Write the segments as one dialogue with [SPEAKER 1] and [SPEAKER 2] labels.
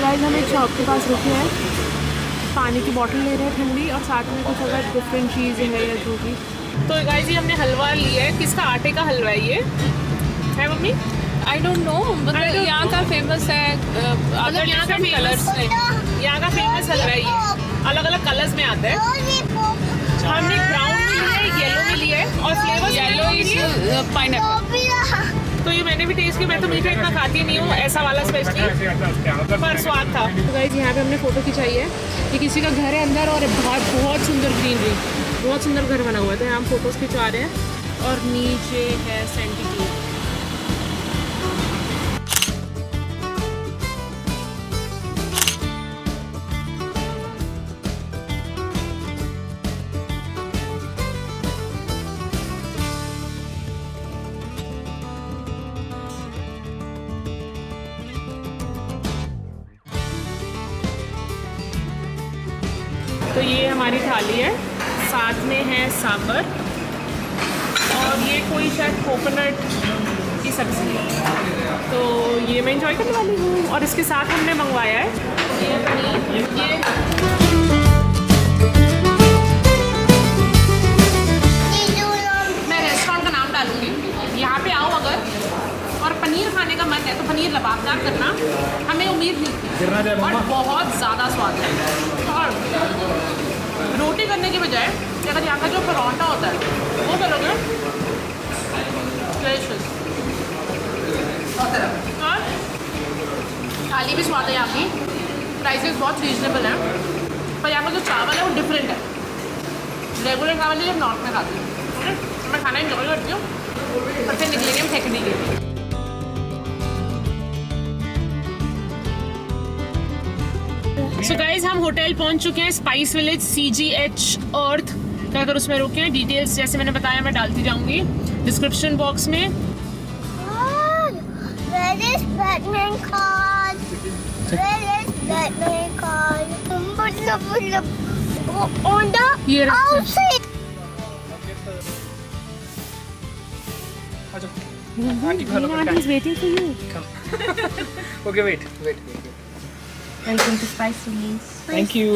[SPEAKER 1] Guys हम एक shop के पास रुके हैं, पानी की बोतल ले रहे हैं ठंडी, और साथ में कुछ अगर डिफरेंट चीज़ें हैं या जो भी। तो गाइस ये हमने हलवा लिया है, किसका आटे का हलवा है ये, है मम्मी?
[SPEAKER 2] आई डोंट नो, मतलब यहाँ का फेमस है,
[SPEAKER 1] मतलब यहाँ का
[SPEAKER 2] कलर्स में,
[SPEAKER 1] यहाँ का फेमस हलवा है ये, अलग अलग कलर्स में आता है। हमने ब्राउन में लिया है, येलो में लिया है, और फ्लेवर
[SPEAKER 2] येलो इज पाइनएप्पल।
[SPEAKER 1] तो ये मैंने भी टेस्ट किया, मैं तो मीठा इतना खाती नहीं हूँ, ऐसा वाला स्पेशली, पर स्वाद था। तो गाइस यहाँ पे हमने फ़ोटो खिंचाई है, ये किसी का घर है अंदर, और बहुत सुंदर ग्रीनरी, बहुत सुंदर घर बना हुआ है। तो यहाँ हम फोटोज़ खिंचवा रहे हैं, और नीचे है सेंटिट्यूड। तो ये हमारी थाली है, साथ में है सांभर, और ये कोई शायद कोकोनट की सब्ज़ी है, तो ये मैं एंजॉय करने वाली हूँ। और इसके साथ हमने मंगवाया है ये पनीर, ये मैं रेस्टोरेंट का नाम डालूँगी, यहाँ पे आओ अगर और पनीर खाने का मन है तो पनीर लबाबदार करना, हमें उम्मीद नहीं थी, और बहुत ज़्यादा स्वाद है। और रोटी करने की बजाय अगर यहाँ का जो पराठा होता है वो करोगे, और थाली भी स्वाद है यहाँ की, प्राइसेस बहुत रीजनेबल हैं, पर यहाँ का जो चावल है वो डिफरेंट है। रेगुलर चावल जब नॉर्थ में खाती हूँ, मैं खाना एंजॉय करती हूँ, पर फिर निकलेंगे हम फेंकने के लिए। सो गाइज हम होटल पहुंच चुके हैं, स्पाइस विलेज CGH अर्थ का, अगर उसमें रुके हैं। डिटेल्स जैसे मैंने बताया मैं डालती जाऊंगी डिस्क्रिप्शन बॉक्स में। ये waiting for you.
[SPEAKER 3] Okay, wait.
[SPEAKER 1] Welcome to Spice Village.
[SPEAKER 3] Thank you.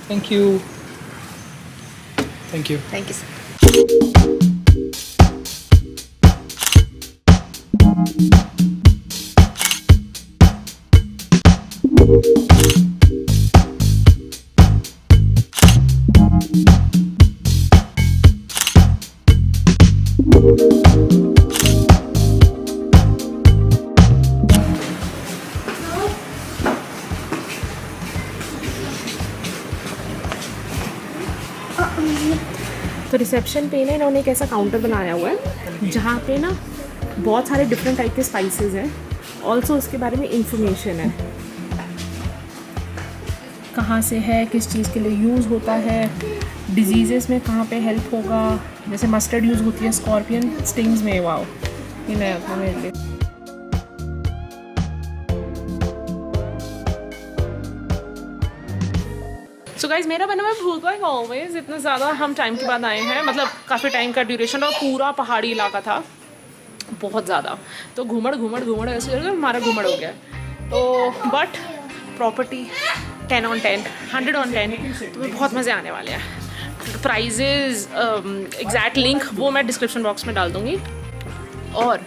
[SPEAKER 3] Thank you. Thank you.
[SPEAKER 1] Thank you, sir. तो रिसेप्शन पे ना इन्होंने एक ऐसा काउंटर बनाया हुआ है जहाँ पे ना बहुत सारे डिफरेंट टाइप के स्पाइसेस हैं, ऑल्सो उसके बारे में इंफॉर्मेशन है, कहाँ से है, किस चीज़ के लिए यूज़ होता है, डिजीज़ेस में कहाँ पे हेल्प होगा, जैसे मस्टर्ड यूज़ होती है स्कॉर्पियन स्टिंग्स में। वाओ, ये नया था मेरे लिए। सो गाइज मेरा बना हुआ भूल लाइक ऑलवेज, इतना ज़्यादा हम टाइम के बाद आए हैं, मतलब काफ़ी टाइम का ड्यूरेशन, और पूरा पहाड़ी इलाका था बहुत ज़्यादा, तो घूमड़ ऐसे हमारा घूमड़ हो गया। तो बट प्रॉपर्टी 10 on 10, 100 on 10, तो बहुत मज़े आने वाले हैं। प्राइजेज़ एग्जैक्ट लिंक वो मैं डिस्क्रिप्शन बॉक्स में डाल दूँगी। और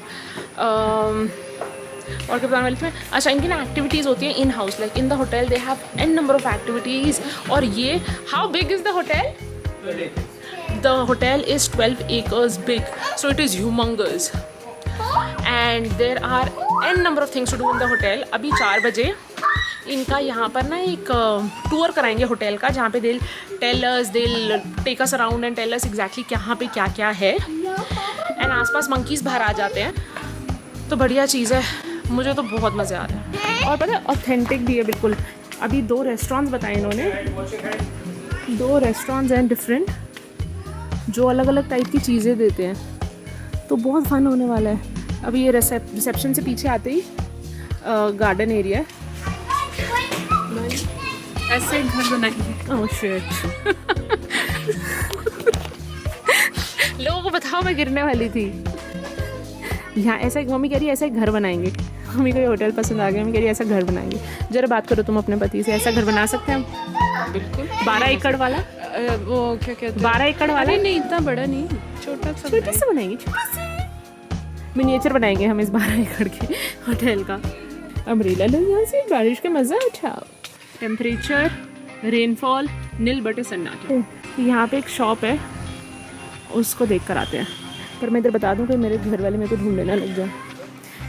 [SPEAKER 1] क्या बताने वाली थी मैं, अच्छा इनकी ना एक्टिविटीज़ होती हैं in house, like in the hotel they have an number of activities. और ये how big is the hotel? The hotel is 12 acres big, so it is humongous, and there are an number of things to do in the hotel. अभी 4 बजे इनका यहाँ पर ना एक tour कराएंगे होटल का, जहाँ पे दिल टेल अस, दिल take us around and tell us exactly यहाँ पे क्या क्या है, एंड आसपास मंकीज़ बाहर आ जाते हैं, तो बढ़िया चीज़ है, मुझे तो बहुत मज़े आ रहे हैं। और पता है ऑथेंटिक भी है बिल्कुल। अभी 2 रेस्टोरेंट्स बताए इन्होंने, 2 रेस्टोरेंट्स हैं डिफरेंट, जो अलग अलग टाइप की चीज़ें देते हैं, तो बहुत फन होने वाला है। अभी ये रिसेप्शन से पीछे आते ही गार्डन एरिया है, ऐसे घर बनाएंगे। ओह शिट लोगों को बताओ मैं गिरने वाली थी। यहाँ ऐसा एक मम्मी कह रही है ऐसा एक घर बनाएंगे, मम्मी को ये होटल पसंद आ गया। मैं कह रही ऐसा घर बनाएंगे। जरा बात करो तुम अपने पति से, ऐसा घर बना सकते हैं हम?
[SPEAKER 2] बिल्कुल।
[SPEAKER 1] 12 एकड़ वाला?
[SPEAKER 2] वो क्या कहते हैं,
[SPEAKER 1] 12 एकड़ वाला?
[SPEAKER 2] अरे नहीं, इतना बड़ा नहीं, छोटा सा
[SPEAKER 1] छोटा सा बनाएंगे, छोटा सा मिनिएचर बनाएंगे हम इस 12 एकड़ के होटल का। अम्ब्रेला लो यहाँ से, बारिश का मज़ा उठाओ। टेम्परेचर, रेनफॉल नील बटे सन्नाटे। यहाँ पे एक शॉप है, उसको देख कर आते हैं। पर मैं इधर बता दूँ कि मेरे घर वाले मेरे को ढूंढने ना लग जाए।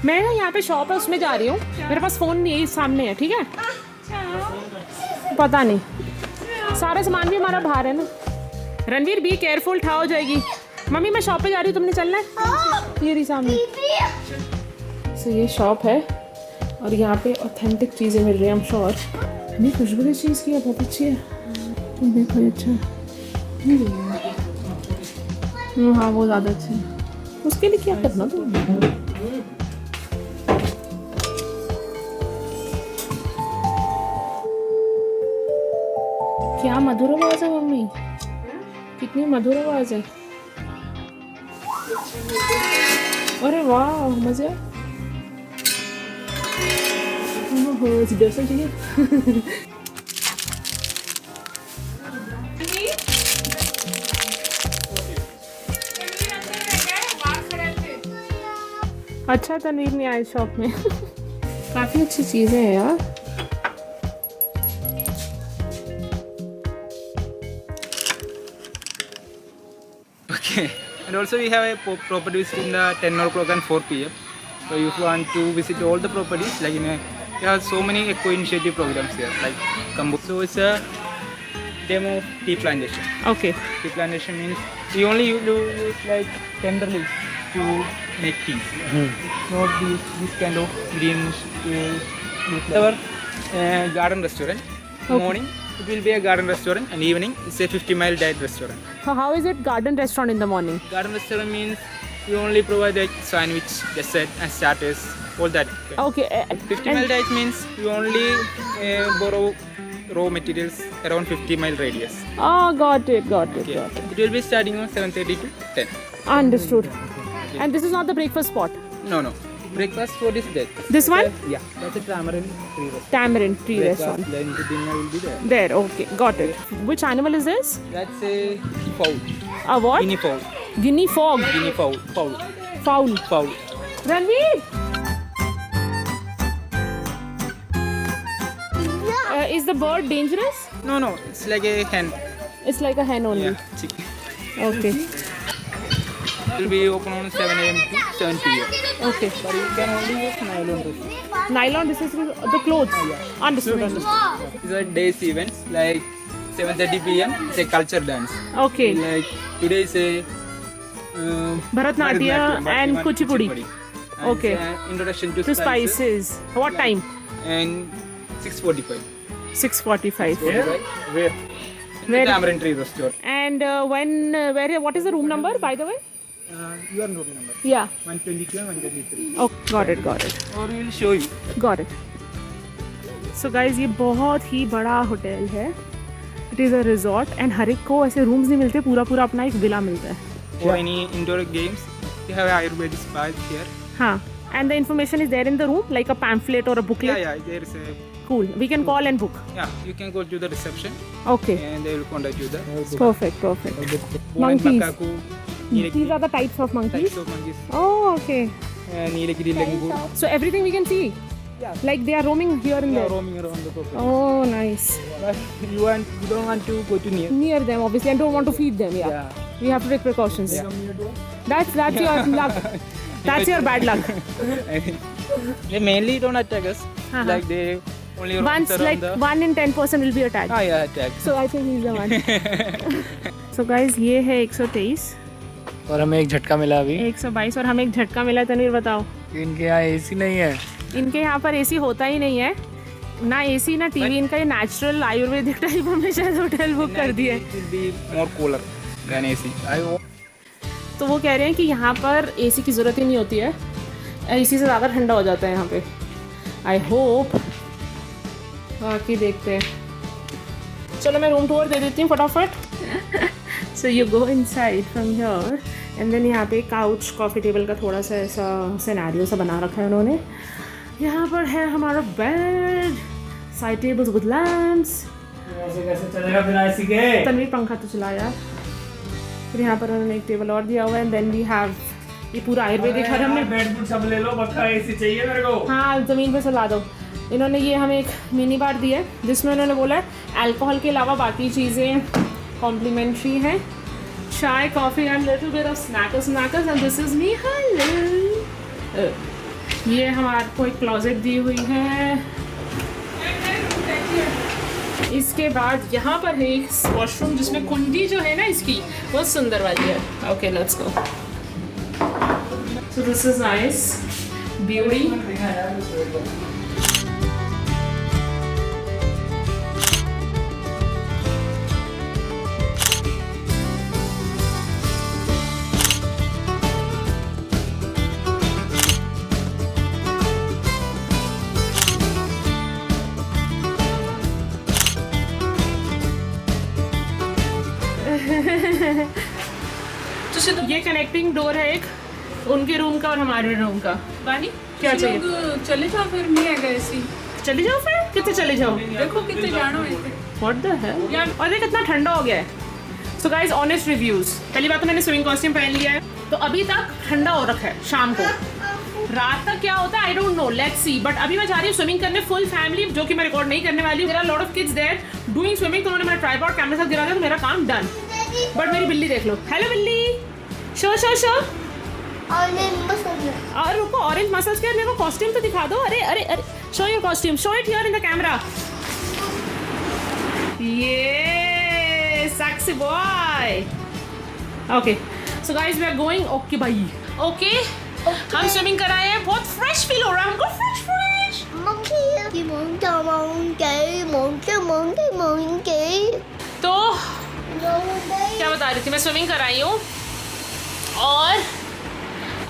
[SPEAKER 1] मैं ना यहाँ पे शॉप है उसमें जा रही हूँ, मेरे पास फ़ोन नहीं है, सामने है, ठीक है? पता नहीं, सारा सामान भी हमारा बाहर है ना। रणवीर बी केयरफुल, ठा हो जाएगी। मम्मी मैं शॉप पे जा रही हूँ, तुमने चलना है? ये रही सामने। सो ये शॉप है और यहाँ पे ऑथेंटिक चीज़ें मिल रही हैं, हम श्योर। नहीं खुशबू इस चीज़ की है, बहुत अच्छी है। तुम देखो ये अच्छा है। हाँ वो ज़्यादा अच्छा है। उसके लिए क्या करना तुम? क्या मधुर आवाज़ है मम्मी, कितनी मधुर आवाज़ है। अरे वाह मज़े। डर चाहिए। अच्छा तनवीर नहीं आया शॉप में। काफ़ी अच्छी चीज़ें हैं यार।
[SPEAKER 3] Okay. And also we have a properties in the 10 o'clock and 4 p.m. So if you want to visit all the properties, like we have so many eco-initiative programs here, like Kambu. So it's a demo of tea plantation.
[SPEAKER 1] Okay
[SPEAKER 3] Tea plantation means we only use like tender leaves to make tea. Not this kind of green our garden restaurant. Morning it will be a garden restaurant, and evening it's a 50-mile diet restaurant.
[SPEAKER 1] How is it garden restaurant in the morning?
[SPEAKER 3] Garden restaurant means we only provide like sandwich, dessert, and starters, all that.
[SPEAKER 1] Okay
[SPEAKER 3] 50-mile diet means we only borrow raw materials around 50-mile radius.
[SPEAKER 1] Got it
[SPEAKER 3] Okay. It will be starting on 7:30 to 10.
[SPEAKER 1] Understood. And this is not the breakfast spot?
[SPEAKER 3] No. Breakfast food is there.
[SPEAKER 1] This one?
[SPEAKER 3] Yeah, that's a tamarind tree restaurant.
[SPEAKER 1] Tamarind tree
[SPEAKER 3] Breakfast,
[SPEAKER 1] restaurant.
[SPEAKER 3] lunch, dinner will be there.
[SPEAKER 1] There, okay, got it. Which animal is this?
[SPEAKER 3] That's a fowl.
[SPEAKER 1] A what?
[SPEAKER 3] Guinea fowl.
[SPEAKER 1] Guinea frog.
[SPEAKER 3] Guinea fowl. Fowl.
[SPEAKER 1] Fowl.
[SPEAKER 3] Fowl.
[SPEAKER 1] Ranveer! Is the bird dangerous?
[SPEAKER 3] No. It's like a hen.
[SPEAKER 1] It's like a hen only.
[SPEAKER 3] Yeah, chicken.
[SPEAKER 1] Okay.
[SPEAKER 3] It will be open on 7 a.m. to 7 p.m.
[SPEAKER 1] Okay.
[SPEAKER 3] But you can only use nylon dress.
[SPEAKER 1] Nylon, this is the clothes. Understood.
[SPEAKER 3] These are days events like 7:30 p.m. It's a culture dance.
[SPEAKER 1] Okay.
[SPEAKER 3] Like today is a
[SPEAKER 1] Bharatnatyam and Kuchipudi.
[SPEAKER 3] And
[SPEAKER 1] Okay.
[SPEAKER 3] it's an introduction to
[SPEAKER 1] To spices. What time?
[SPEAKER 3] And 6:45.
[SPEAKER 1] 6:45.
[SPEAKER 3] Where?
[SPEAKER 1] Where?
[SPEAKER 3] Tamarind Tree Restaurant.
[SPEAKER 1] And what is the room number, by the way?
[SPEAKER 3] You are noting number.
[SPEAKER 1] Yeah.
[SPEAKER 3] 122 and 123.
[SPEAKER 1] Oh, got it.
[SPEAKER 3] Or we will show you.
[SPEAKER 1] Got it. So guys, ये बहुत ही बड़ा hotel है. It is a resort and हर एक को ऐसे rooms नहीं मिलते, पूरा अपना एक विला मिलता है.
[SPEAKER 3] For any indoor games, we have Ayurvedic spa here.
[SPEAKER 1] हाँ. And the information is there in the room, like a pamphlet or a booklet.
[SPEAKER 3] Yeah, there is a.
[SPEAKER 1] Cool. We can call and book.
[SPEAKER 3] Yeah, you can go to the reception
[SPEAKER 1] Okay.
[SPEAKER 3] and they will contact you there.
[SPEAKER 1] Perfect.
[SPEAKER 3] Bonnet
[SPEAKER 1] Monkeys.
[SPEAKER 3] macaque,
[SPEAKER 1] These are the types of monkeys.
[SPEAKER 3] types of monkeys.
[SPEAKER 1] Oh, okay.
[SPEAKER 3] Nilagiri langur.
[SPEAKER 1] So everything we can see.
[SPEAKER 3] Yeah.
[SPEAKER 1] Like they are roaming here and
[SPEAKER 3] They are
[SPEAKER 1] there.
[SPEAKER 3] roaming around the property.
[SPEAKER 1] Oh, nice.
[SPEAKER 3] But you don't want to go too near.
[SPEAKER 1] Near them, obviously. I don't want to feed them. Yeah.
[SPEAKER 3] Yeah.
[SPEAKER 1] We have to take precautions. That's your luck. That's your bad luck.
[SPEAKER 3] They mainly don't attack us. Like they only roam
[SPEAKER 1] Once,
[SPEAKER 3] around
[SPEAKER 1] like
[SPEAKER 3] the.
[SPEAKER 1] 1 in 10% will be attacked.
[SPEAKER 3] Ah, yeah, attack.
[SPEAKER 1] So I think he's the one. So guys, ये है 123,
[SPEAKER 4] और हमें एक झटका मिला अभी
[SPEAKER 1] 122 और हमें एक झटका मिला. तनवीर बताओ.
[SPEAKER 4] इनके यहाँ एसी नहीं है.
[SPEAKER 1] इनके यहाँ पर एसी होता ही नहीं है, ना एसी ना टीवी. इनका ये नेचुरल आयुर्वेदिक टाइप में शायद होटल बुक कर दिया है.
[SPEAKER 3] It will be more cooler than AC.
[SPEAKER 1] तो वो कह रहे हैं कि यहाँ पर एसी की ज़रूरत ही नहीं होती है, एसी से ज़्यादा ठंडा हो जाता है यहाँ पे. I hope. बाकी देखते हैं. चलो मैं रूम टूर दे देती हूँ फटाफट. So you go inside from here and then यहाँ पे काउच कॉफ़ी टेबल का थोड़ा सा ऐसा सिनेरियो सा बना रखा है उन्होंने. यहाँ पर है हमारा bed, side tables with lamps.
[SPEAKER 4] ऐसे कैसे चलेगा बिना एसी के?
[SPEAKER 1] तनवीर पंखा तो चला यार। फिर यहाँ पर उन्होंने एक टेबल और दिया हुआ है, एंड देन वी हैव ये पूरा आयुर्वेदिक घर हमने।
[SPEAKER 4] बेड बुड सब ले लो, पक्का एसी चाहिए मेरे को।
[SPEAKER 1] हाँ, ज़मीन पे सुला दो। इन्होंने ये हमें एक मिनी बार दिया है जिसमें उन्होंने बोला है अल्कोहल के अलावा बाकी चीज़ें कॉम्प्लीमेंट्री हैं, चाय, coffee and little bit of snackers and this is me. Hello, ये हमारे को एक क्लोजेट दी हुई है। इसके बाद यहाँ पर है एक वॉशरूम जिसमें कुंडी जो है ना इसकी बहुत सुंदर वाली है। Okay, let's go. So this is nice beauty. ये कनेक्टिंग डोर है एक उनके रूम का और हमारे रूम का। बानी क्या चाहिए?
[SPEAKER 2] चले जाओ फिर, नहीं आएगा एसी।
[SPEAKER 1] चले जाओ फिर, कितने चले जाओ?
[SPEAKER 2] देखो कितने जाना है।
[SPEAKER 1] व्हाट द हेल यार, और देख कितना ठंडा हो गया है। So guys, honest reviews. पहली बात तो मैंने स्विमिंग कॉस्ट्यूम पहन लिया है, तो अभी तक ठंडा हो रखा है। शाम को रात तक क्या होता है आई don't no, let's see. But अभी मैं जा रही हूँ स्विमिंग करने फुल फैमिली, जो कि मैं रिकॉर्ड नहीं करने वाली हूँ। There are lot of kids there doing swimming, तो उन्होंने मेरा ट्राइपॉड कैमरे साथ गिरा दिया, तो मेरा काम डन। बट मेरी बिल्ली देख लो। हेलो बिल्ली, शो शो शो। और रुको, ऑरेंज मसल्स के, मेरे को कॉस्ट्यूम तो दिखा दो। अरे अरे अरे, show your costume, show it here in the camera. ये sexy boy. Okay, so guys we are going. Okay भाई, ओके हम स्विमिंग कराए हैं, बहुत फ्रेश फील हो रहा है हमको, फ्रेश फ्रेश। तो क्या बता रही थी मैं, स्विमिंग कराई हूँ और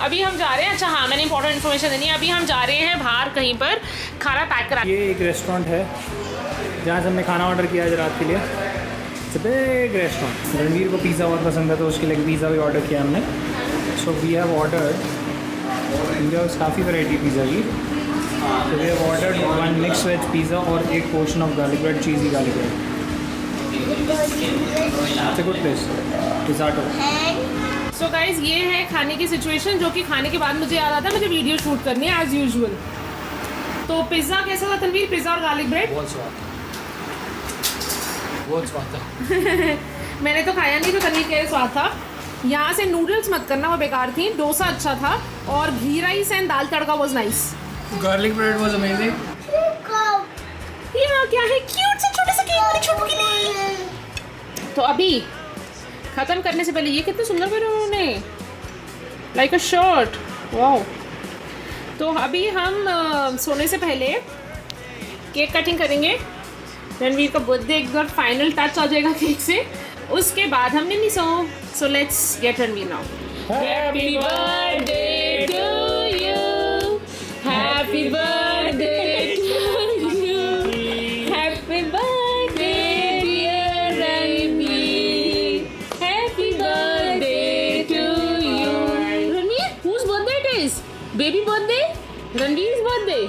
[SPEAKER 1] अभी हम जा रहे हैं। अच्छा हाँ, मैंने इंपॉर्टेंट इन्फॉर्मेशन देनी है। अभी हम जा रहे हैं बाहर कहीं पर खाना पैक करा।
[SPEAKER 4] ये एक रेस्टोरेंट है जहाँ से हमने खाना ऑर्डर किया आज रात के लिए। It's a big restaurant. Ranveer को पिज़्ज़ा बहुत पसंद है, तो उसके लिए पिज़्ज़ा भी ऑर्डर किया हमने। सो वी हैव ऑर्डर्ड, काफ़ी वैरायटी पिज़्ज़ा की। तो we have ordered 1 mix veg pizza और एक portion of garlic bread, cheesy garlic bread. It's a good place, Pizzato.
[SPEAKER 1] So guys, ये है खाने की सिचुएशन, जो कि खाने के बाद मुझे याद आता है मुझे वीडियो शूट करनी है एज यूजुअल। तो पिज़्ज़ा कैसा था तनवीर? पिज़्ज़ा और गार्लिक ब्रेड बहुत स्वाद था। मैंने तो खाया नहीं, तो तनवीर कह रहे स्वाद था। यहाँ से नूडल्स मत करना, वो बेकार थी। डोसा अच्छा था और ghee rice and dal tadka was nice.
[SPEAKER 4] Garlic bread was amazing.
[SPEAKER 1] यहाँ क्या है? क्यूट सा छोटा सा केक मेरे छोटू के लिए। तो अभी खत्म करने से पहले ये कितने सुंदर पहने उन्होंने, लाइक अ शर्ट। वाओ। तो अभी हम सोने से पहले केक कटिंग करेंगे। रणवीर का बर्थडे एक बार फाइनल टच आ जाएगा केक से, उसके बाद हम नहीं so let's get Ranveer now. Happy birthday to you, happy birthday to you, happy birthday dear Ranveer, happy birthday to you. Ranveer, whose birthday it is? Baby birthday? Ranveer's birthday?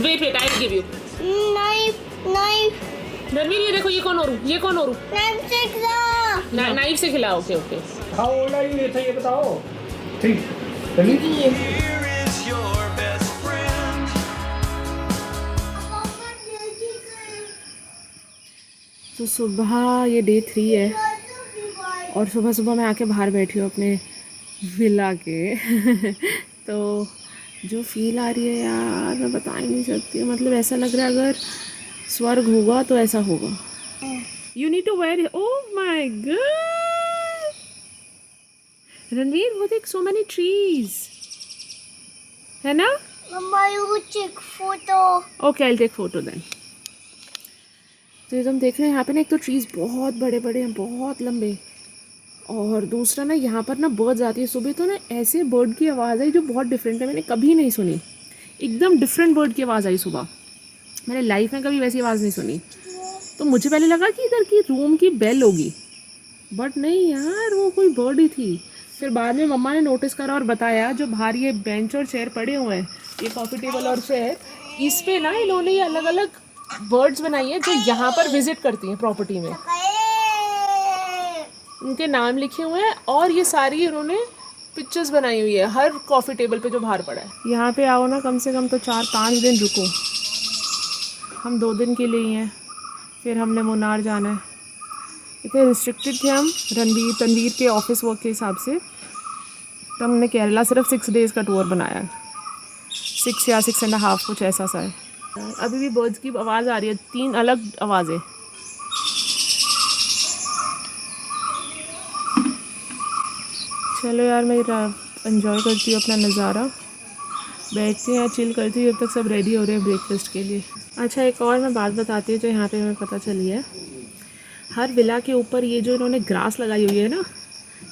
[SPEAKER 1] Wait, I'll give you.
[SPEAKER 5] Knife.
[SPEAKER 1] Ranveer, ये देखो, ये कौन और ये कौन और
[SPEAKER 5] Knife से खिला।
[SPEAKER 1] नाइफ से खिला। Okay okay.
[SPEAKER 4] How old are you? ये था, ये बताओ। 3 रणवीर,
[SPEAKER 1] तो सुबह ये डे 3 है और सुबह सुबह मैं आके बाहर बैठी हूँ अपने विला के। तो जो फील आ रही है यार, मैं बता ही नहीं सकती। मतलब ऐसा लग रहा है अगर स्वर्ग होगा तो ऐसा होगा। You need to wear, oh my god Ranveer, वो देख, सो मेनी ट्रीज, है ना?
[SPEAKER 5] Mama, you take photo.
[SPEAKER 1] Okay, I take photo then. तो ये तुम देख रहे हैं यहाँ पे ना, एक तो ट्रीज़ बहुत बड़े बड़े हैं, बहुत लंबे, और दूसरा ना यहाँ पर ना बर्ड्स आती है सुबह। तो ना ऐसे बर्ड की आवाज़ आई जो बहुत डिफरेंट है, मैंने कभी नहीं सुनी। एकदम डिफरेंट बर्ड की आवाज़ आई सुबह, मैंने लाइफ में कभी वैसी आवाज़ नहीं सुनी। तो मुझे पहले लगा कि इधर की रूम की बेल होगी, बट नहीं यार, वो कोई बर्ड ही थी। फिर बाद में मम्मा ने नोटिस करा और बताया जो बाहर ये बेंच और चेयर पड़े हुए हैं, ये कॉफ़ी टेबल और चेयर, इस पे ना इन्होंने ये अलग अलग बर्ड्स बनाई है जो यहाँ पर विजिट करती हैं प्रॉपर्टी में, उनके नाम लिखे हुए हैं और ये सारी उन्होंने पिक्चर्स बनाई हुई है हर कॉफ़ी टेबल पे जो बाहर पड़ा है। यहाँ पे आओ ना कम से कम तो 4-5 दिन रुको। हम 2 दिन के लिए ही हैं, फिर हमने मुन्नार जाना है। इतने रिस्ट्रिक्टेड थे हम तनवीर के ऑफिस वर्क के हिसाब से, तो हमने केरला सिर्फ 6 डेज़ का टूर बनाया है, 6 या 6.5 कुछ ऐसा सा है। अभी भी बर्ड्स की आवाज़ आ रही है, 3 अलग आवाज़ें। चलो यार, मैं एंजॉय करती हूँ अपना नज़ारा, बैठती हैं चिल करती हूँ जब तक सब रेडी हो रहे हैं ब्रेकफास्ट के लिए। अच्छा, एक और मैं बात बताती हूँ जो यहाँ पे हमें पता चली है। हर विला के ऊपर ये जो इन्होंने ग्रास लगाई हुई है ना,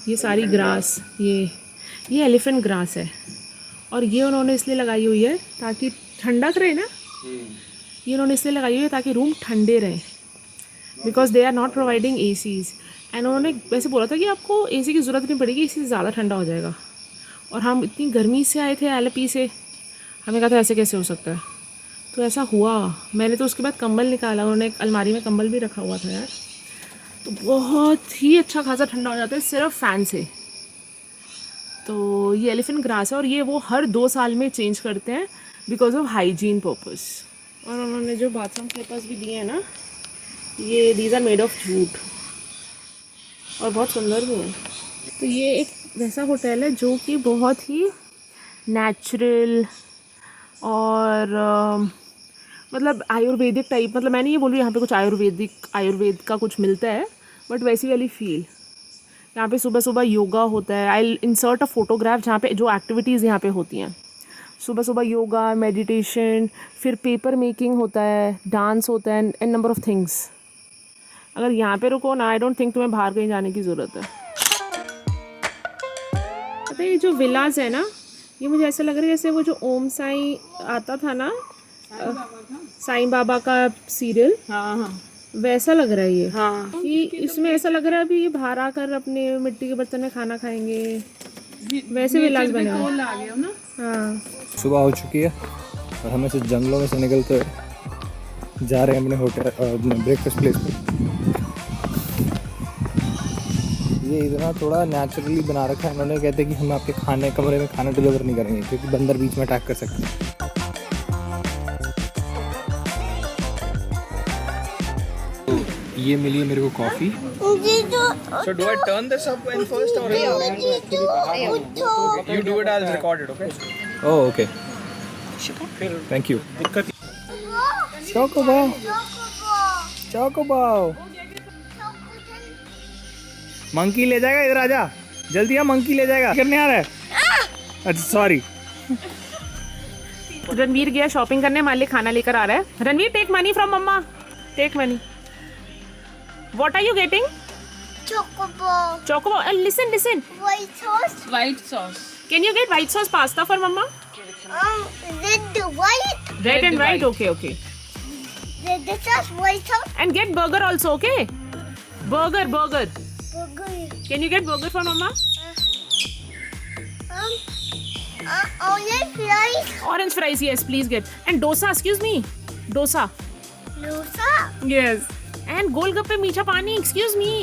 [SPEAKER 1] ये सारी ग्रास, ये एलिफेंट ग्रास है और ये उन्होंने इसलिए लगाई हुई है ताकि ठंडक रहे ना। ये उन्होंने इसलिए लगाई हुई है ताकि रूम ठंडे रहें, because they are not providing ACs। And उन्होंने वैसे बोला था कि आपको AC की ज़रूरत नहीं पड़ेगी, इससे ज़्यादा ठंडा हो जाएगा। और हम इतनी गर्मी से आए थे LP से, हमें कहा था ऐसे कैसे हो सकता है, तो ऐसा हुआ। मैंने तो उसके बाद कंबल निकाला, उन्होंने एक अलमारी में कंबल भी रखा हुआ था यार, तो बहुत ही अच्छा खासा ठंडा हो जाता है सिर्फ फ़ैन से। तो ये एलिफेंट ग्रास है और ये वो हर 2 साल में चेंज करते हैं बिकॉज ऑफ हाइजीन पर्पस। और उन्होंने जो बाथरूम स्लीपर्स भी दिए हैं ना, ये these are made of jute और बहुत सुंदर भी हैं। तो ये एक वैसा होटल है जो कि बहुत ही नेचुरल और मतलब आयुर्वेदिक टाइप, मतलब मैं नहीं ये बोल रही यहाँ पे कुछ आयुर्वेद का कुछ मिलता है, बट वैसी वाली फील। यहाँ पे सुबह सुबह योगा होता है। आई इंसर्ट अ फोटोग्राफ जहाँ पे जो एक्टिविटीज़ यहाँ पे होती हैं, सुबह सुबह योगा, मेडिटेशन, फिर पेपर मेकिंग होता है, डांस होता है, एंड नंबर ऑफ़ थिंग्स। अगर यहाँ पे रुको ना, आई डोंट थिंक तुम्हें बाहर कहीं जाने की ज़रूरत है। पता है ये जो विलाज है ना, ये मुझे ऐसा लग रहा है जैसे वो जो ओम साई आता था ना, साईं बाबा का सीरियल,
[SPEAKER 2] हाँ
[SPEAKER 1] वैसा लग रहा है ये।
[SPEAKER 2] हाँ,
[SPEAKER 1] कि इसमें ऐसा लग रहा है अभी ये बाहर आकर अपने मिट्टी के बर्तन में खाना खाएंगे, वैसे विलाज बने हुए हैं।
[SPEAKER 2] आ गया ना।
[SPEAKER 1] हाँ,
[SPEAKER 4] सुबह हो चुकी है और हम ऐसे जंगलों में से निकलते हुए जा रहे हैं अपने होटल, अपने ब्रेकफास्ट प्लेस पे। ये इतना थोड़ा नेचुरली बना रखा है इन्होंने, कहते हैं कि हम आपके खाने कमरे में खाना डिलीवर नहीं करेंगे क्योंकि बंदर बीच में अटैक कर सकते हैं। ये मिली है मेरे को coffee.
[SPEAKER 3] So do I turn this up in first or you do it as recorded, okay?
[SPEAKER 4] Oh, okay. Thank you. Chocobo. Chocobo. Monkey ले जाएगा, इधर आजा जल्दी, आ मंकी ले जाएगा। करने आ रहा है? अच्छा सॉरी।
[SPEAKER 1] रणवीर गया शॉपिंग करने, मालिक खाना लेकर आ रहा है। Ranveer, take money from mama, take money. What are you getting? Chocobo. Listen.
[SPEAKER 2] White sauce.
[SPEAKER 1] Can you get white sauce pasta for mama?
[SPEAKER 5] Red, white.
[SPEAKER 1] Red and white. Okay.
[SPEAKER 5] Red sauce, white sauce.
[SPEAKER 1] And get burger also, okay? Burger.
[SPEAKER 5] Burger.
[SPEAKER 1] Can you get burger for mama?
[SPEAKER 5] Orange fries.
[SPEAKER 1] Orange fries, yes, please get. And dosa, excuse me. Dosa.
[SPEAKER 5] Dosa.
[SPEAKER 1] Yes. And golgappe meecha pani, excuse me.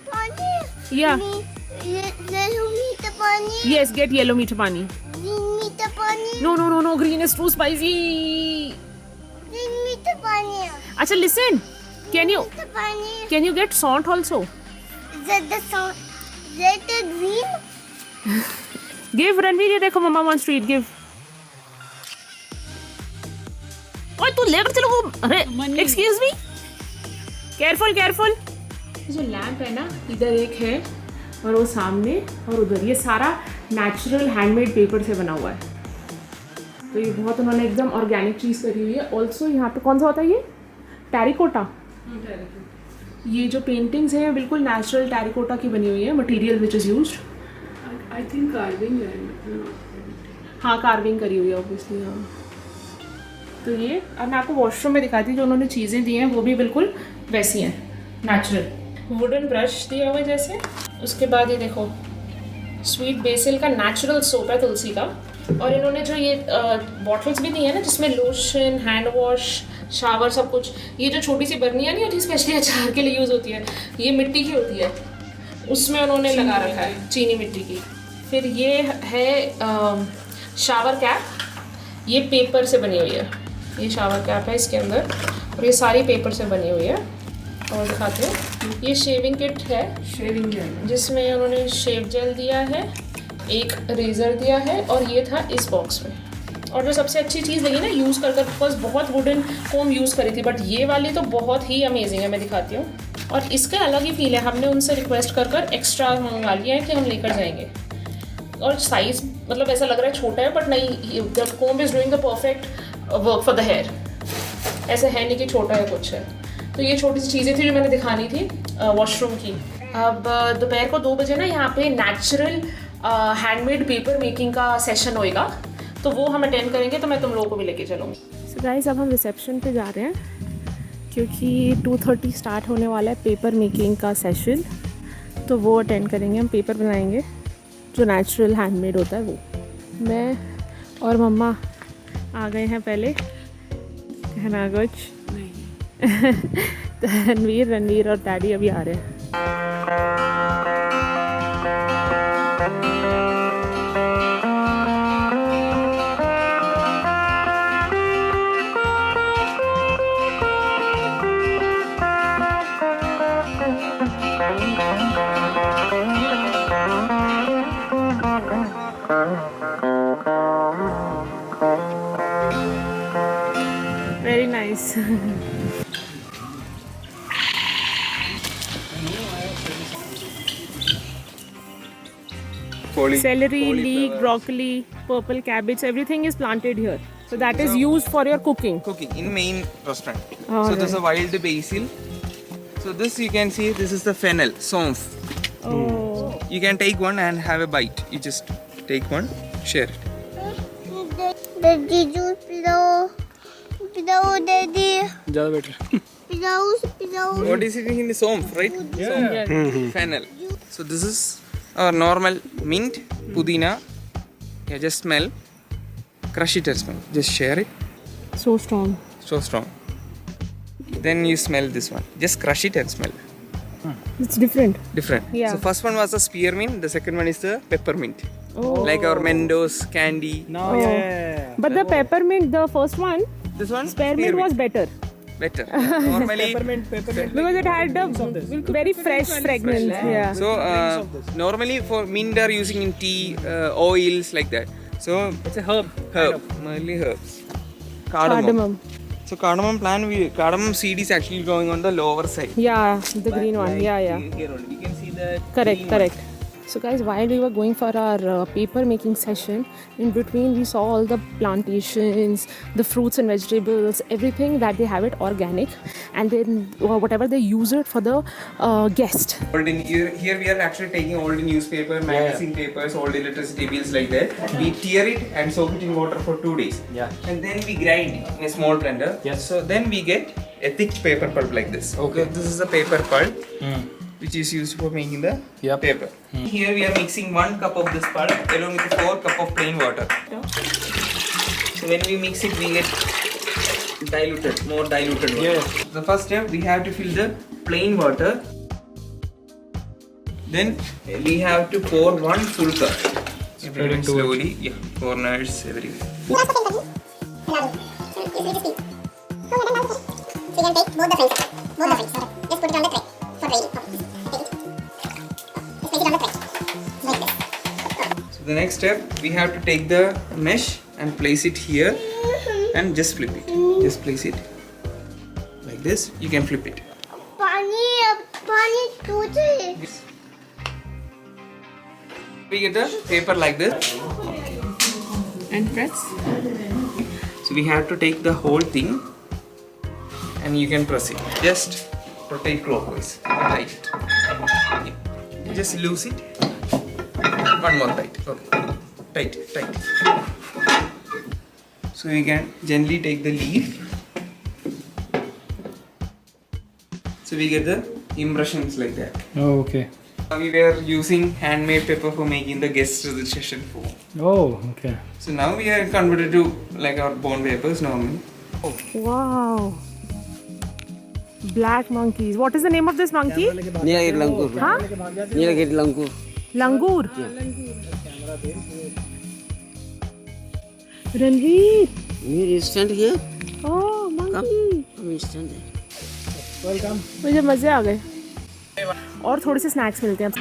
[SPEAKER 5] Pani.
[SPEAKER 1] Yeah.
[SPEAKER 5] Yellow meat pani.
[SPEAKER 1] Yes, get yellow meecha pani.
[SPEAKER 5] Green meat pani.
[SPEAKER 1] No, green is too spicy.
[SPEAKER 5] Green meat pani.
[SPEAKER 1] Acha, listen. Can you
[SPEAKER 5] Meat pani.
[SPEAKER 1] get salt also?
[SPEAKER 5] Red sauce. Red and green.
[SPEAKER 1] Give Ranveer, ये देखो mama wants to eat, give. ओए तू लेकर चलो वो, अरे excuse me. Careful. जो lamp है ना, इधर एक है और वो सामने और उधर, ये सारा नेचुरल हैंडमेड पेपर से बना हुआ है। तो ये बहुत उन्होंने एकदम ऑर्गेनिक चीज़ करी हुई है। ऑल्सो यहाँ पे कौन सा होता है ये? टेरिकोटा। ये जो पेंटिंग्स हैं बिल्कुल नेचुरल टेरिकोटा की बनी हुई है, material which is used.
[SPEAKER 2] I think carving है।
[SPEAKER 1] हाँ, कार्विंग करी हुई है ऑब्वियसली। हाँ, तो ये अब मैं आपको वॉशरूम में दिखाती हूँ, जो उन्होंने चीज़ें दी हैं वो भी बिल्कुल वैसी हैं, नेचुरल। वुडन ब्रश दिया हुआ है जैसे, उसके बाद ये देखो स्वीट बेसिल का नेचुरल सोप है तुलसी का। और इन्होंने जो ये बॉटल्स भी दी है ना, जिसमें लोशन, हैंड वॉश, शावर सब कुछ, ये जो छोटी सी बर्नियाँ नहीं होती स्पेशली अचार के लिए यूज़ होती है, ये मिट्टी की होती है, उसमें उन्होंने लगा रखा है, चीनी मिट्टी की। फिर ये है शावर कैप, ये पेपर से बनी हुई है, ये शावर कैप है इसके अंदर, और ये सारी पेपर से बनी हुई है। और दिखाते हैं, ये शेविंग किट है,
[SPEAKER 2] शेविंग जेल।
[SPEAKER 1] जिसमें उन्होंने शेव जेल दिया है, एक रेज़र दिया है, और ये था इस बॉक्स में। और जो सबसे अच्छी चीज़ लगी ना यूज़ कर बिकॉज बहुत वुडन कोम यूज़ करी थी, बट ये वाली तो बहुत ही अमेजिंग है, मैं दिखाती हूँ। और इसका अलग ही फील है, हमने उनसे रिक्वेस्ट कर एक्स्ट्रा मंगा लिया है कि हम लेकर जाएंगे। और साइज़ मतलब ऐसा लग रहा है छोटा है, बट नहीं, the comb is doing the perfect work for the hair. ऐसा है नहीं कि छोटा है कुछ है। तो ये छोटी सी चीज़ें थी जो मैंने दिखानी थी वॉशरूम की। अब दोपहर को 2 बजे ना यहाँ पे नेचुरल हैंडमेड पेपर मेकिंग का सेशन होएगा, तो वो हम अटेंड करेंगे, तो मैं तुम लोगों को भी लेके चलूँगी। सो गाइस, अब हम रिसेप्शन पे जा रहे हैं क्योंकि 2:30 स्टार्ट होने वाला है पेपर मेकिंग का सेशन, तो वो अटेंड करेंगे। हम पेपर बनाएंगे जो नेचुरल हैंडमेड होता है वो। मैं और मम्मा आ गए हैं पहले, कहना कुछ रणवीर और डैडी अभी आ रहे हैं। Very nice. Celery, leek, broccoli, purple cabbage, everything is planted here. So that is used for your cooking.
[SPEAKER 3] Cooking in main restaurant.
[SPEAKER 1] Oh,
[SPEAKER 3] so there's a wild basil. So this you can see, this is the fennel, somph.
[SPEAKER 1] Oh.
[SPEAKER 3] You can take one and have a bite. You just take one, share it.
[SPEAKER 5] Daddy, juice पिलाओ daddy.
[SPEAKER 4] ज़्यादा better.
[SPEAKER 5] पिलाओ।
[SPEAKER 3] What is it in the somph, right?
[SPEAKER 4] Yeah.
[SPEAKER 3] Fennel. So this is our normal mint, pudina. Yeah, just smell. Crush it and smell. Just share it.
[SPEAKER 1] So strong.
[SPEAKER 3] So strong. Then you smell this one. Just crush it and smell.
[SPEAKER 1] It's different.
[SPEAKER 3] Different.
[SPEAKER 1] Yeah.
[SPEAKER 3] So first one was the spearmint. The second one is the peppermint.
[SPEAKER 1] Oh.
[SPEAKER 3] Like our Mentos candy.
[SPEAKER 4] Now,
[SPEAKER 1] Oh.
[SPEAKER 4] yeah.
[SPEAKER 1] But the peppermint, the first one,
[SPEAKER 3] This one
[SPEAKER 1] spearmint was better
[SPEAKER 3] better. Normally.
[SPEAKER 4] Peppermint.
[SPEAKER 1] because it had the very fresh fragrance. Yeah.
[SPEAKER 3] So normally for mint are using in tea, oils like that. So
[SPEAKER 4] It's a herb.
[SPEAKER 3] mainly herbs.
[SPEAKER 1] Cardamom.
[SPEAKER 3] So cardamom seed is actually going on the lower side.
[SPEAKER 1] Yeah, the green one. Yeah.
[SPEAKER 3] Here only you can see that.
[SPEAKER 1] Correct. So guys, while we were going for our paper making session, in between we saw all the plantations, the fruits and vegetables, everything that they have it organic, and then whatever they use it for the guest.
[SPEAKER 3] Here we are actually taking all the newspaper, magazine papers, all the electricity bills like that. We tear it and soak it in water for 2 days.
[SPEAKER 4] Yeah.
[SPEAKER 3] And then we grind it in a small blender.
[SPEAKER 4] Yes.
[SPEAKER 3] So then we get a thick paper pulp like this.
[SPEAKER 4] Okay.
[SPEAKER 3] So this is the paper pulp. Which is used for making the
[SPEAKER 4] Yep.
[SPEAKER 3] paper. Here we are mixing 1 cup of this pulp along with 4 cup of plain water. So when we mix it, we get more diluted water.
[SPEAKER 4] Yes.
[SPEAKER 3] The first step, we have to fill the plain water. Then we have to pour 1 full cup.
[SPEAKER 4] Spread into it.
[SPEAKER 3] Slowly, yeah, corners, everywhere.
[SPEAKER 5] So you can take both the fins. Just put it on the tray for gravy. Just place it on the tray. Like this.
[SPEAKER 3] So the next step, we have to take the mesh and place it here and just flip it. Just place it like this. You can flip it.
[SPEAKER 5] पानी टूटे.
[SPEAKER 3] We get the paper like this.
[SPEAKER 1] And press.
[SPEAKER 3] So we have to take the whole thing and you can press it. Just rotate clockwise. Tight it. Yeah. Just loose it. One more tight. Okay. Tight. So you can gently take the leaf. So we get the impressions like that.
[SPEAKER 4] Oh, okay.
[SPEAKER 3] We were using handmade paper for making the guest registration form.
[SPEAKER 4] Oh, okay.
[SPEAKER 3] So now we are converted to like our bond papers normally.
[SPEAKER 1] Wow. Black monkeys. What is the name of this monkey?
[SPEAKER 6] Nilagiri langur.
[SPEAKER 1] Huh?
[SPEAKER 6] Nilagiri langur.
[SPEAKER 1] Langur. Ranveer.
[SPEAKER 6] You stand here.
[SPEAKER 1] Oh, monkey.
[SPEAKER 6] Come stand there.
[SPEAKER 4] Welcome.
[SPEAKER 1] मुझे मजे आ गए. और थोड़े से snacks मिलते हैं.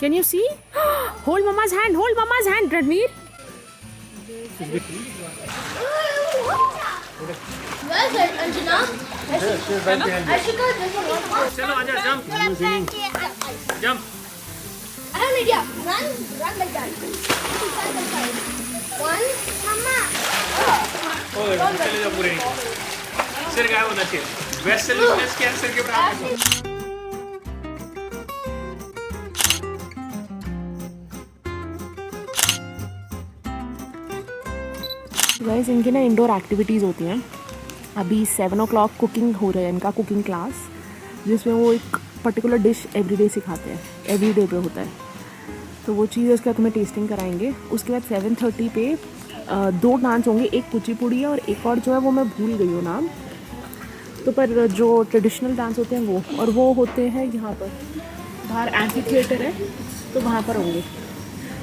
[SPEAKER 1] Can you see? Hold Mama's hand. Hold Mama's hand, Ranveer.
[SPEAKER 5] Where's it, Anjana? I should go this one.
[SPEAKER 4] चलो आजा, jump. Jump.
[SPEAKER 5] I have an idea. Run like that. One, Mama.
[SPEAKER 4] Oh, चले जाओ पूरे. सिर गायब होना चाहिए. Best solution is क्या सिर के बराबर.
[SPEAKER 1] गाइस इनकी ना इंडोर एक्टिविटीज़ होती हैं. अभी 7 o'clock कुकिंग हो रहा है इनका कुकिंग क्लास, जिसमें वो एक पर्टिकुलर डिश एवरीडे सिखाते हैं. एवरीडे पे होता है, तो वो चीज़ उसके बाद तुम्हें टेस्टिंग कराएंगे. उसके बाद 7:30 पे 2 डांस होंगे. एक कुचिपुड़ी है और एक और जो है वो मैं भूल गई हूँ नाम. तो पर जो ट्रेडिशनल डांस होते हैं वो, और वो होते हैं यहाँ पर बाहर एम्फी थिएटर है, तो वहाँ पर होंगे.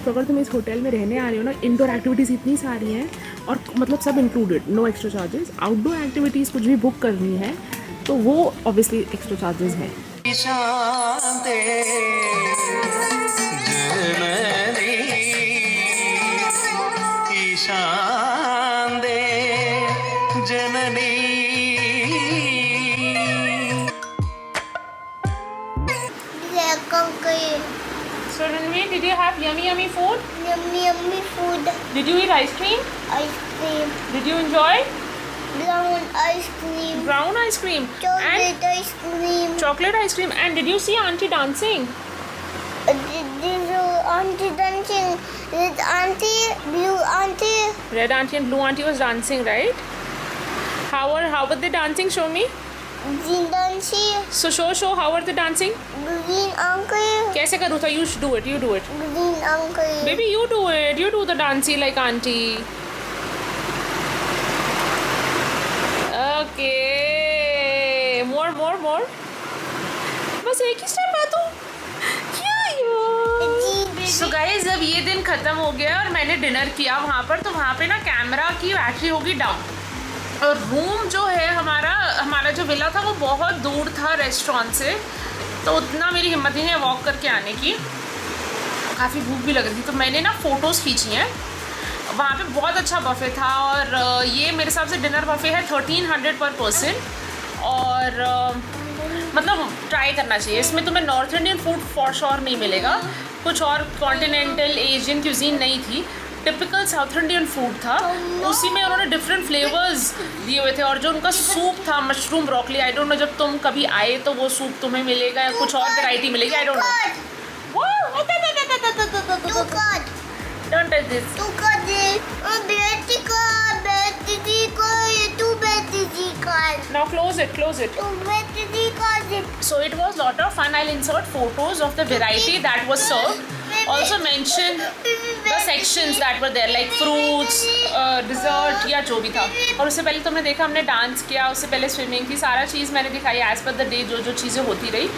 [SPEAKER 1] तो अगर तुम इस होटल में रहने आ रहे हो ना, इंडोर एक्टिविटीज़ इतनी सारी हैं और मतलब सब included, no extra charges. Outdoor activities कुछ भी बुक करनी है तो वो ऑब्वियसली एक्स्ट्रा चार्जेस हैं. So Ranveer, did you have yummy food?
[SPEAKER 5] Yummy food.
[SPEAKER 1] Did you eat ice cream?
[SPEAKER 5] Ice cream.
[SPEAKER 1] Did you enjoy
[SPEAKER 5] Brown ice cream.
[SPEAKER 1] brown ice cream
[SPEAKER 5] Chocolate ice cream.
[SPEAKER 1] and chocolate ice cream? And did you see auntie dancing?
[SPEAKER 5] This auntie dancing. This auntie, blue auntie.
[SPEAKER 1] Red auntie and blue auntie was dancing, right? How were they dancing? Show me.
[SPEAKER 5] Green dancing.
[SPEAKER 1] So show how are they dancing?
[SPEAKER 5] Green uncle.
[SPEAKER 1] कैसे करूँ था? You should do it. You do it.
[SPEAKER 5] Green uncle.
[SPEAKER 1] Baby, you do it. You do the dancey like auntie. Okay. More. बस एक ही step आ तो क्या यार. So guys, अब ये दिन ख़त्म हो गया और मैंने डिनर किया वहाँ पर. तो वहाँ पे ना कैमरा की बैटरी होगी डाउन, और रूम जो है हमारा जो विला था वो बहुत दूर था रेस्टोरेंट से, तो उतना मेरी हिम्मत ही नहीं है वॉक करके आने की. काफ़ी भूख भी लग रही थी, तो मैंने ना फ़ोटोज़ खींची हैं. वहाँ पे बहुत अच्छा बफ़े था, और ये मेरे हिसाब से डिनर बफ़े है 1300 पर पर्सन. और मतलब ट्राई करना चाहिए. इसमें तुम्हें north Indian food for sure नहीं मिलेगा, कुछ और कॉन्टिनेंटल एशियन क्यूजीन नहीं थी, टिपिकल साउथ इंडियन फूड था. उसी में उन्होंने डिफरेंट फ्लेवर्स दिए हुए थे. और जो उनका सूप था mushroom broccoli, I don't no जब तुम कभी आए तो वो सूप तुम्हें मिलेगा या कुछ और वैरायटी मिलेगी, आई don't no. Don't touch this. Now close it. So it was lot of fun. I'll insert photos of the variety that was served. Also mention the sections that were there, like fruits, dessert या जो भी था. और उससे पहले तुमने देखा हमने डांस किया, उससे पहले स्विमिंग की, सारा चीज़ मैंने दिखाई एज पर द डे जो चीज़ें होती रही.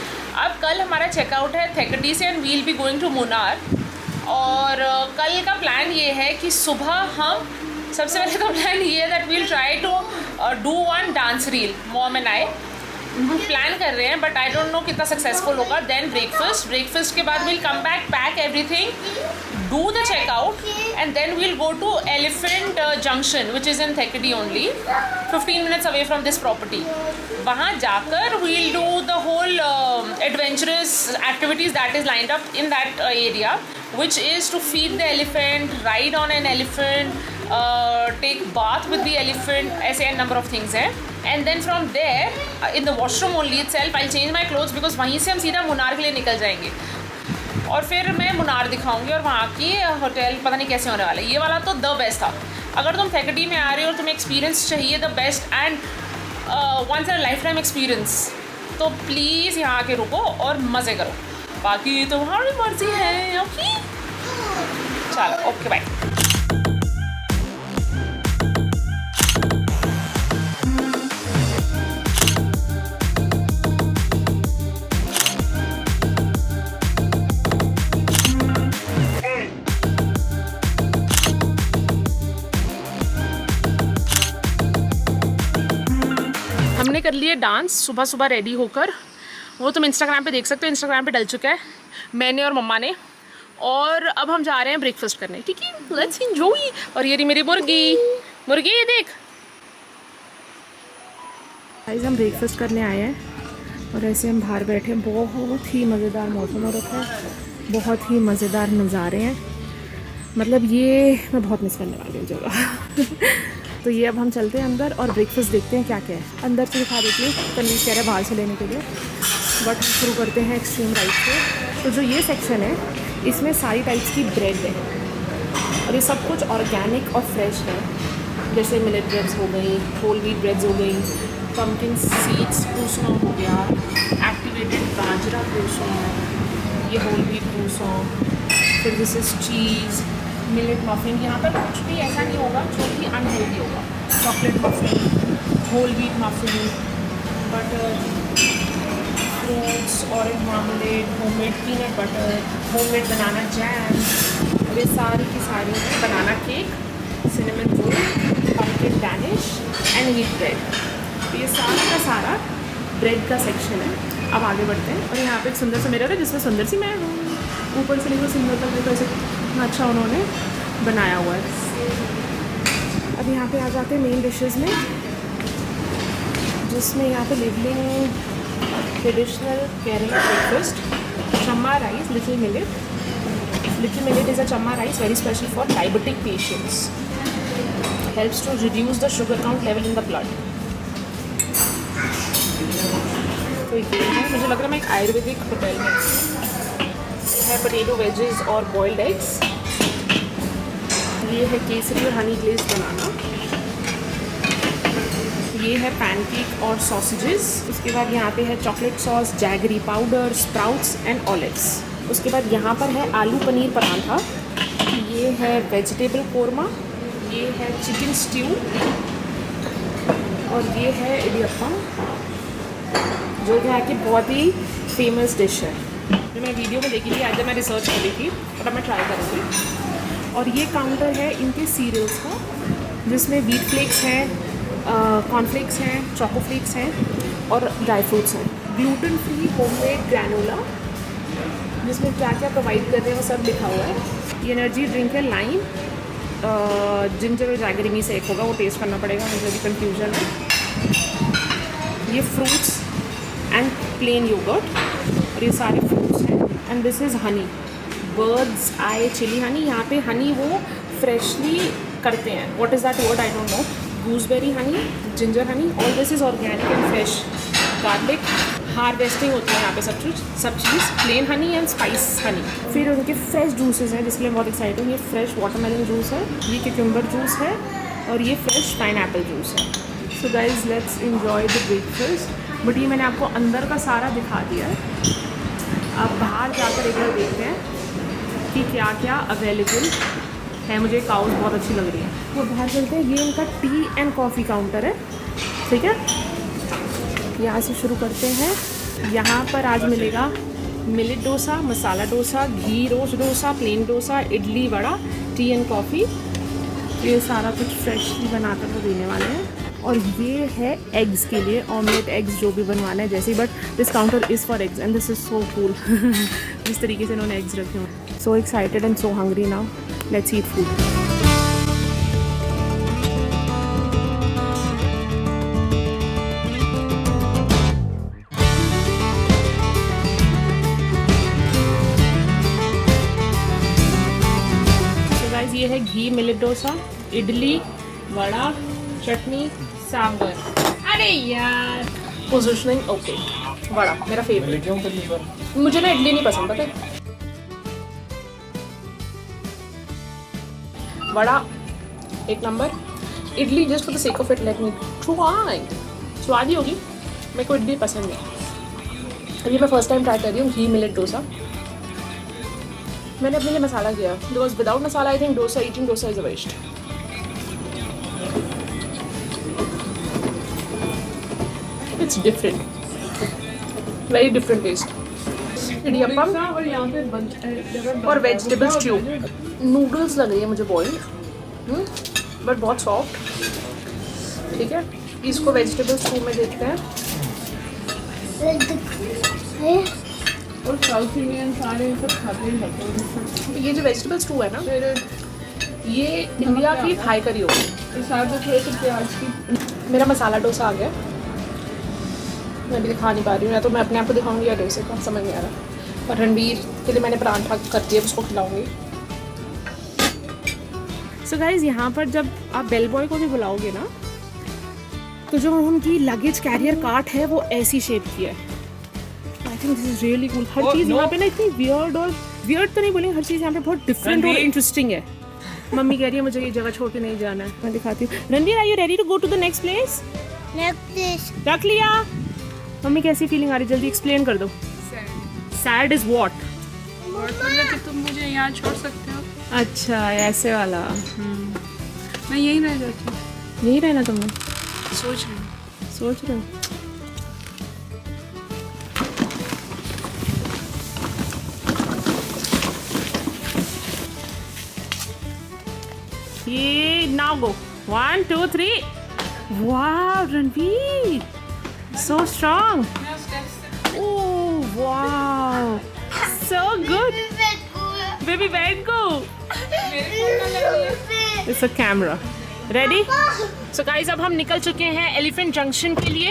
[SPEAKER 1] अब कल हमारा चेकआउट है थेकडी से, and we'll be going to Munnar. और कल का प्लान ये है कि सुबह हम सबसे पहले तो प्लान ये है that we'll try to do one dance reel, mom and I plan कर रहे हैं, बट आई डोंट नो कितना सक्सेसफुल होगा. देन ब्रेकफास्ट के बाद we'll come back, pack everything, do the checkout, and then we'll go to elephant junction which is in Thekkady only 15 minutes away from this property. वहाँ जाकर we'll do the whole adventurous activities that is lined up in that area. which is to feed the elephant, ride on an elephant, take bath with the elephant, ऐसे n number of things हैं. And then from there, in the washroom only itself, I'll change my clothes because वहीं से हम सीधा मुनार के लिए निकल जाएंगे. और फिर मैं मुनार दिखाऊंगी और वहाँ की होटल पता नहीं कैसे होने वाला है. ये वाला तो द बेस्ट था. अगर तुम थेकेडी में आ रहे हो और तुम्हें एक्सपीरियंस चाहिए the best and once in lifetime experience, तो प्लीज़ यहाँ आके रुको और मज़े करो. बाकी तुम्हारी मर्जी है. ओके चलो, ओके बाय. हमने कर लिए डांस सुबह सुबह रेडी होकर. वो तुम इंस्टाग्राम पे देख सकते हो, इंस्टाग्राम पे डल चुका है मैंने और मम्मा ने. और अब हम जा रहे हैं ब्रेकफास्ट करने. ठीक है, लेट्स एंजॉय. और ये रही मेरी मुर्गी. मुर्गी ये देख. गाइस हम ब्रेकफास्ट करने आए हैं और ऐसे हम बाहर बैठे हैं. बहुत ही मज़ेदार मौसम हो रखा है, बहुत ही मज़ेदार नज़ारे हैं. मतलब ये मैं बहुत मिस करने वाली हूँ जगह. तो ये अब हम चलते हैं अंदर और ब्रेकफास्ट देखते हैं क्या क्या है. अंदर से दिखा देती हूँ, तनवीर कह रहा है बाहर से लेने के लिए. बट हम शुरू करते हैं एक्सट्रीम राइट से. तो जो ये सेक्शन है इसमें सारी टाइप्स की ब्रेड है और ये सब कुछ ऑर्गेनिक और फ्रेश है. जैसे मिलेट ब्रेड्स हो गई, होल व्हीट ब्रेड्स हो गई, पम्पकिन सीड्स क्रूसॉ हो गया, एक्टिवेटेड बाजरा क्रूसॉ, ये होल व्हीट क्रूसॉ, फिर this is cheese, millet muffin. यहाँ पर कुछ भी ऐसा नहीं होगा जो कि अनहेल्दी होगा. Chocolate muffin, whole wheat muffin, butter, fruits, orange marmalade, homemade peanut butter, homemade banana jam, और ये सारी की सारी है. Banana cake, cinnamon roll, pumpkin danish and wheat bread. तो ये सारा का सारा ब्रेड का सेक्शन है. अब आगे बढ़ते हैं. और यहाँ पे एक सुंदर सा मिरर है जिसमें सुंदर सी मैं हूँ. ऊपर से लेकर सुंदर तक देखो, ऐसे अच्छा उन्होंने बनाया हुआ है. अब यहाँ पे आ जाते हैं मेन डिशेस में, जिसमें यहाँ पे labelling traditional Kerala breakfast, chamba rice, little millet. Little millet is a chamba rice very special for diabetic patients. Helps to reduce the sugar count level in the blood. तो ये है, मुझे लग रहा है मैं एक आयुर्वेदिक होटल में है. पोटैटो वेजेस और बॉइल्ड एग्स. ये है केसरी और हनी ग्लेज बनाना. ये है पैनकेक और सॉसेजेस. उसके बाद यहाँ पे है chocolate sauce, jaggery powder, sprouts and olives. उसके बाद यहाँ पर है आलू पनीर पराठा. ये है वेजिटेबल कोरमा. ये है चिकन स्ट्यू. और ये है इडियप्पम, जो यहाँ की बहुत ही फेमस डिश है. जो मैं वीडियो में देखी थी आज जब मैं रिसर्च कर रही थी, और अब मैं ट्राई करूँगी. और ये काउंटर है इनके सीरियल्स का, जिसमें व्हीट फ्लेक्स हैं, कॉर्नफ्लेक्स हैं, चोको फ्लेक्स हैं और ड्राई फ्रूट्स हैं. ग्लूटेन फ्री होममेड ग्रैनोला, जिसमें क्या क्या प्रोवाइड कर रहे हैं वो सब लिखा हुआ है. ये एनर्जी ड्रिंक है लाइम, जिंजर और जैगरी में से एक होगा, वो टेस्ट करना पड़ेगा, मुझे भी कन्फ्यूजन है. ये फ्रूट्स एंड प्लेन योगर्ट, और ये सारे फ्रूट्स हैं. And this is honey, bird's eye chilli honey. यहाँ पे हनी वो फ्रेशली करते हैं. What is that word, I don't know. Gooseberry honey, ginger honey, all this is organic and fresh. Garlic harvesting होती है यहाँ पे सब चीज़. Plain honey and spice honey. फिर उनके फ्रेश जूसेस हैं जिसके लिए बहुत एक्साइटेड हूँ. ये फ्रेश वाटरमेलन जूस है, ये क्यूकम्बर जूस है, और ये फ्रेश पाइनएप्पल जूस है. So guys let's enjoy the breakfast. But ये मैंने आपको अंदर का सारा दिखा दिया है. अब बाहर जाकर एक बार देखते हैं कि क्या क्या अवेलेबल है. मुझे काउस बहुत अच्छी लग रही है. वो बाहर चलते हैं. ये इनका टी एंड कॉफ़ी काउंटर है. ठीक है, यहाँ से शुरू करते हैं. यहाँ पर आज मिलेगा millet dosa, masala dosa, ghee roast dosa, plain dosa, idli vada, tea and coffee. ये सारा कुछ फ्रेशली बनाकर वो देने वाले हैं. और ये है एग्स के लिए, ऑमलेट एग्स जो भी बनवाना है जैसे. But this counter is for eggs and this is so cool. जिस तरीके से इन्होंने एग्स रखे हुए. So excited and so hungry now. Let's eat food. ये है घी मिलेट डोसा, इडली, वड़ा, चटनी, सांभर। अरे यार पोजिशनिंग ओके। वड़ा मेरा फेवरेट। मुझे ना इडली नहीं पसंद, पता है। वड़ा एक number, idli just for the sake of it let me try. स्वाद ही होगी, मेरे को इडली पसंद है। अभी मैं फर्स्ट टाइम ट्राई कर रही हूँ घी मिलेट डोसा। मैंने अपने लिए मसाला किया, because without masala I think dosa eating dosa is a waste. It's different, very different taste. Idiyappam
[SPEAKER 2] और यहाँ पे
[SPEAKER 1] और वेजिटेबल स्ट्यू। नूडल्स लग रही है मुझे बॉइल्ड, बट बहुत सॉफ्ट। ठीक है, इसको वेजिटेबल स्ट्यू में देखते हैं।
[SPEAKER 2] और साउथ इंडियन सारे सब खाते हैं।
[SPEAKER 1] ये जो वेजिटेबल स्टू है ना, ये इंडिया की थाई करी होगी।
[SPEAKER 2] तो साथ में थोड़े से प्याज की।
[SPEAKER 1] मेरा मसाला डोसा आ गया, मैं भी दिखा नहीं पा रही हूँ, या तो मैं अपने आप को दिखाऊंगी या डोसे का, समझ नहीं आ रहा। और रणवीर के लिए मैंने परांठा कर दिया, उसको खिलाऊंगी। सो गाइज, यहाँ पर जब आप बेल बॉय को भी बुलाओगे ना, तो जो उनकी लगेज कैरियर कार्ट है वो ऐसी शेप की है। I think this is really cool. हर चीज़ यहाँ पे ना इतनी वियर्ड, और वियर्ड तो नहीं बोलेंगे, हर चीज़ यहाँ पे बहुत डिफरेंट और इंटरेस्टिंग है। मम्मी कह रही है मुझे ये जगह छोड़ के नहीं जाना है। मैं दिखाती हूँ। Ranveer, are you ready to go to the next place? रख लिया। मम्मी कैसी फीलिंग आ रही, जल्दी एक्सप्लेन कर दो। Sad is what?
[SPEAKER 2] कि तुम मुझे यहाँ छोड़ सकते हो।
[SPEAKER 1] अच्छा, ऐसे वाला।
[SPEAKER 2] मैं यहीं रह जाती हूँ।
[SPEAKER 1] यही रहना तुमने?
[SPEAKER 2] सोच रही हूँ।
[SPEAKER 1] सोच रहे हो? ये now go 1 2 3 wow Ranveer so strong oh wow so good baby bed go it's a camera ready so guys अब हम निकल चुके हैं एलिफेंट जंक्शन के लिए